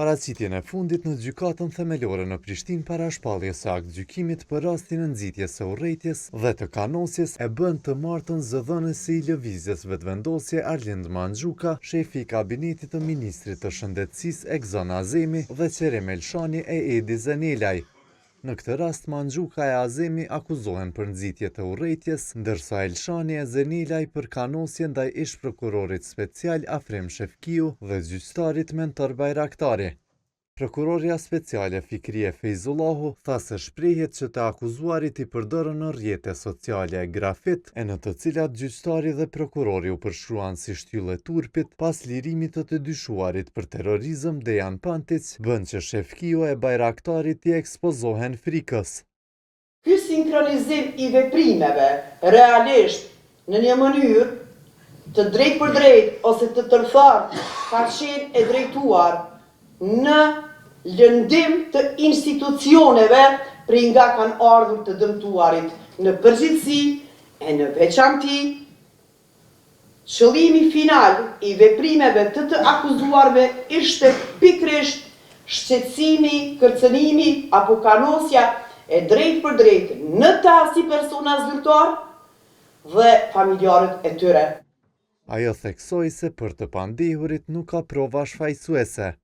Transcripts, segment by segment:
Paraqitjen e fundit në gjykatën themelore në Prishtinë para shpalljes së aktgjykimit për rastin e nxitjes së urrëties dhe të kanosjes e bën të martën zëdhënësi i lëvizjes vetëvendosje Arlind Mandxhuka, shefi i kabinetit të ministrit të shëndetësisë Ekzon Azemi dhe Qerem Elshani e Edi Zenelaj. Në këtë rast, Mandxhuka e Azemi akuzohen për nxitje të urrëties, ndërsa Elshani e Zenelaj për kanosje ndaj ish prokurorit special Afrem Shefkiu dhe gjyqtarit Mentor Bajraktari. Prokuroria speciale Fikrie Fejzullahu tha se shprehet që të akuzuarit i përdorën në rrjete sociale grafit, e në të cilat gjyqtari dhe prokurori u përshkruan si shtyllë e turpit pas lirimit të dyshuarit për terrorizëm Dejan Pantić, bën që Shefkiu e Bajraktarit i ekspozohen frikës. Ky sinkronizim i veprimeve realisht në një mënyrë të drejt për drejt ose të tërthar ka qenë e drejtuar në lëndim të institucioneve për nga kanë ardhur të dëmtuarit në përgjithësi e në veçanti. Qëllimi final i veprimeve të akuzuarve ishte pikrisht shqetësimi, kërcënimi apo kanosja e drejt për drejt në ta si persona zyrtar dhe familjarët e tyre. Ajo theksoi se për të pandehurit nuk ka prova shfaqësuese.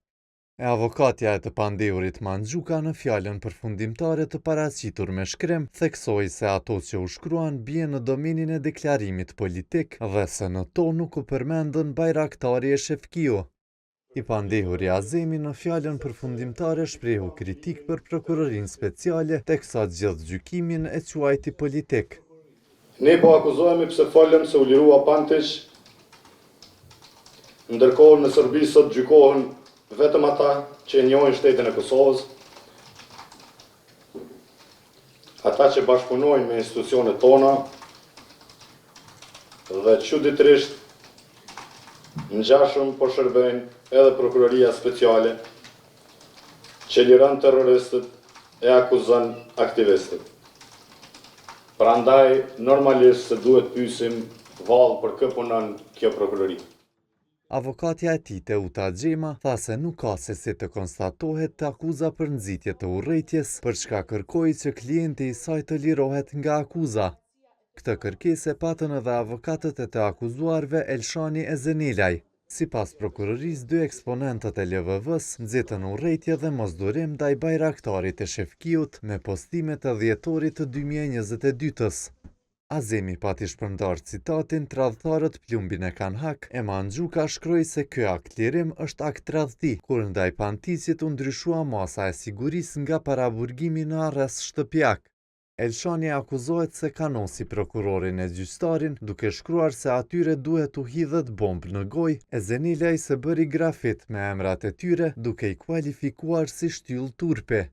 E avokatja e të pandehurit Mandxhuka në fjalën përfundimtare të paraqitur me shkrem, theksoi se ato që u shkruan bien në domenin e deklarimit politik dhe se në to nuk u përmendën Bajraktari e Shefkiu. I pandehuri Azemi në fjalën përfundimtare shprehu kritik për prokurorinë speciale, teksa gjithë gjykimin e quajti politik. Ne po akuzohemi pse folëm se u lirua Pantić, ndërkohë në Serbi sot gjykohen vetëm ata që e njohin shtetin e Kosovës, ata që bashkëpunojnë me institucionet tona dhe çuditërisht ngjashëm po shërbejnë edhe prokuroria speciale që liron terroristët e akuzon aktivistët. Prandaj normalisht se duhet pyesim vallë për kë punon kjo prokurori. Avokatja e tij Teuta Xhema tha se nuk ka se si të konstatohet të akuza për nxitje të urrëties, për çka kërkoi që klienti i saj të lirohet nga akuza. Këtë kërkesë patën edhe avokatët e të akuzuarve Elshani e Zenelaj. Sipas prokurorisë, dy eksponentët e LVV-s nxitën urrëtie dhe mosdurim ndaj Bajraktarit e Shefkiut me postimet e dhjetorit të 2022-s. Azemi pati shpërndar citatin "Tradhtarët plumbin e kanë hak", e Mandxhuka shkroi se ky akt lirim është akt tradhti, kur ndaj Pantićit u ndryshua masa e sigurisë nga paraburgimi në arrest shtëpiak. Elshani akuzohet se kanosi prokurorin e gjyqtarin duke shkruar se atyre duhet u hidhet bombë në gojë, e Zenelaj se bëri grafit me emrat e tyre duke i kualifikuar si shtyllë turpe.